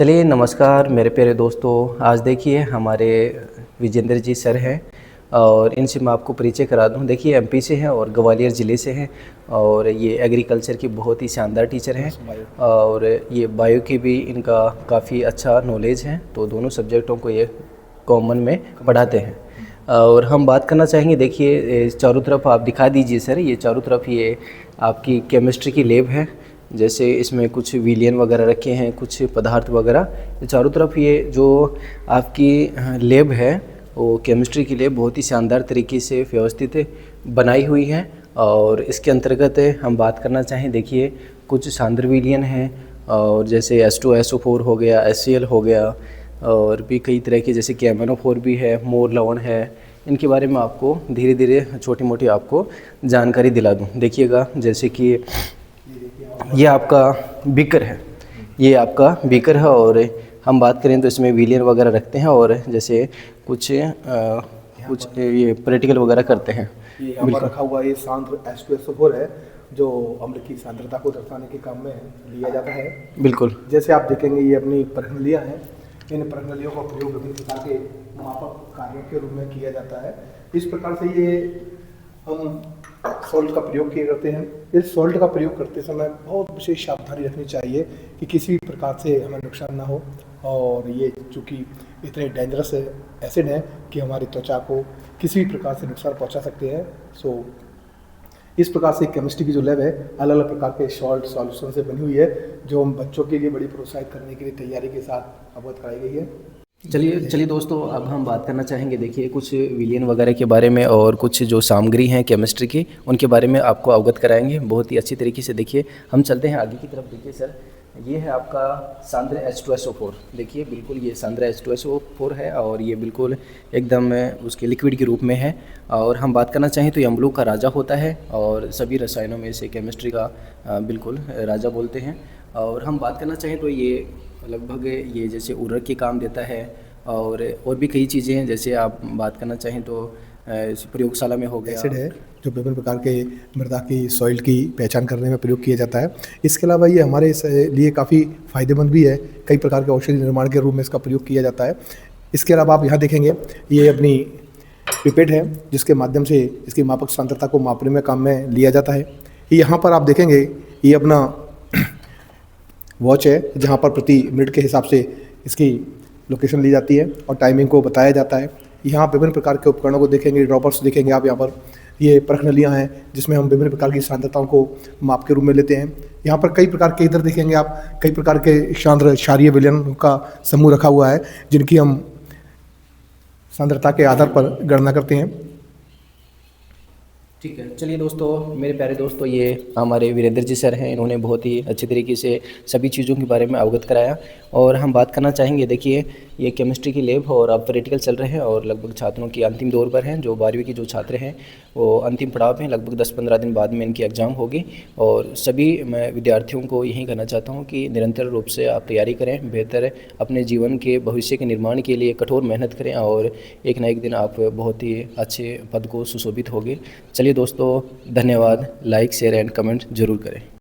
चलिए नमस्कार मेरे प्यारे दोस्तों। आज देखिए हमारे विजेंद्र जी सर हैं और इनसे मैं आपको परिचय करा दूं। देखिए एमपी से हैं और ग्वालियर ज़िले से हैं और ये एग्रीकल्चर की बहुत ही शानदार टीचर हैं और ये बायो की भी इनका काफ़ी अच्छा नॉलेज है। तो दोनों सब्जेक्टों को ये कॉमन में पढ़ाते हैं और हम बात करना चाहेंगे। देखिए चारों तरफ आप दिखा दीजिए सर, ये चारों तरफ ये आपकी केमिस्ट्री की लैब है। जैसे इसमें कुछ विलियन वगैरह रखे हैं, कुछ पदार्थ वगैरह, चारों तरफ ये जो आपकी लैब है वो केमिस्ट्री की लैब बहुत ही शानदार तरीके से व्यवस्थित बनाई हुई है। और इसके अंतर्गत हम बात करना चाहें, देखिए कुछ सांद्र विलियन हैं और जैसे H2SO4 हो गया, HCl हो गया और भी कई तरह के जैसे कि MnO4 भी है, मोर लवण है। इनके बारे में आपको धीरे धीरे छोटी मोटी आपको जानकारी दिला दूं। देखिएगा जैसे कि ये आपका बीकर है, ये आपका बीकर है और हम बात करें तो इसमें विलियन वगैरह रखते हैं और जैसे कुछ ये प्रैक्टिकल वगैरह करते हैं। ये यहाँ पर रखा हुआ ये सांद्र H2SO4 है जो अम्ल की सांद्रता को दर्शाने के काम में लिया जाता है। बिल्कुल, जैसे आप देखेंगे ये अपनी प्रणालियाँ हैं, इन प्रणालियों का प्रयोग विभिन्न प्रकार के मापक कार्यों के रूप में किया जाता है। इस प्रकार से ये हम सॉल्ट का प्रयोग किए करते हैं। इस सॉल्ट का प्रयोग करते समय बहुत विशेष सावधानी रखनी चाहिए कि किसी भी प्रकार से हमें नुकसान ना हो। और ये चूँकि इतने डेंजरस एसिड हैं कि हमारी त्वचा को किसी भी प्रकार से नुकसान पहुंचा सकते हैं। सो इस प्रकार से केमिस्ट्री की जो लैब है अलग अलग प्रकार के सॉल्ट सॉल्यूशन से बनी हुई है जो हम बच्चों के लिए बड़ी प्रोत्साहित करने के लिए तैयारी के साथ अवगत कराई गई है। चलिए दोस्तों, अब हम बात करना चाहेंगे देखिए कुछ विलियन वगैरह के बारे में और कुछ जो सामग्री हैं केमिस्ट्री की उनके बारे में आपको अवगत कराएंगे बहुत ही अच्छी तरीके से। देखिए हम चलते हैं आगे की तरफ। देखिए सर, ये है आपका सांद्र H2SO4। देखिए बिल्कुल ये सांद्र H2SO4 है और ये बिल्कुल एकदम उसके लिक्विड के रूप में है। और हम बात करना चाहें तो ये अम्लों का राजा होता है और सभी रसायनों में से केमिस्ट्री का बिल्कुल राजा बोलते हैं। और हम बात करना चाहें तो ये लगभग ये जैसे उर्वरक के काम देता है और भी कई चीज़ें हैं। जैसे आप बात करना चाहें तो प्रयोगशाला में हो गया एसिड है जो विभिन्न प्रकार के मृदा की सॉइल की पहचान करने में प्रयोग किया जाता है। इसके अलावा ये हमारे लिए काफ़ी फ़ायदेमंद भी है, कई प्रकार के औषधि निर्माण के रूप में इसका प्रयोग किया जाता है। इसके अलावा आप यहाँ देखेंगे ये अपनी पिपेट है जिसके माध्यम से इसकी मापक सांद्रता को मापने में काम में लिया जाता है। यहाँ पर आप देखेंगे ये अपना वॉच है जहाँ पर प्रति मिनट के हिसाब से इसकी लोकेशन ली जाती है और टाइमिंग को बताया जाता है। यहाँ विभिन्न प्रकार के उपकरणों को देखेंगे, ड्रॉपर्स देखेंगे आप। यहाँ पर ये प्रणालियाँ हैं जिसमें हम विभिन्न प्रकार की सांद्रताओं को माप के रूप में लेते हैं। यहाँ पर कई प्रकार के, इधर देखेंगे आप, कई प्रकार के सांद्र क्षारीय विलयन का समूह रखा हुआ है जिनकी हम सांद्रता के आधार पर गणना करते हैं। ठीक है, चलिए दोस्तों, मेरे प्यारे दोस्तों, ये हमारे वीरेंद्र जी सर हैं। इन्होंने बहुत ही अच्छी तरीके से सभी चीज़ों के बारे में अवगत कराया। और हम बात करना चाहेंगे, देखिए ये केमिस्ट्री की लैब और अब प्रैक्टिकल चल रहे हैं और लगभग छात्रों की अंतिम दौर पर हैं। जो 12वीं के जो छात्र हैं वो अंतिम पड़ाव में, लगभग 10-15 दिन बाद में इनकी एग्ज़ाम होगी। और सभी मैं विद्यार्थियों को यही कहना चाहता हूँ कि निरंतर रूप से आप तैयारी करें, बेहतर अपने जीवन के भविष्य के निर्माण के लिए कठोर मेहनत करें और एक ना एक दिन आप बहुत ही अच्छे पद को सुशोभित होंगे। चलिए दोस्तों, धन्यवाद। लाइक, शेयर एंड कमेंट जरूर करें।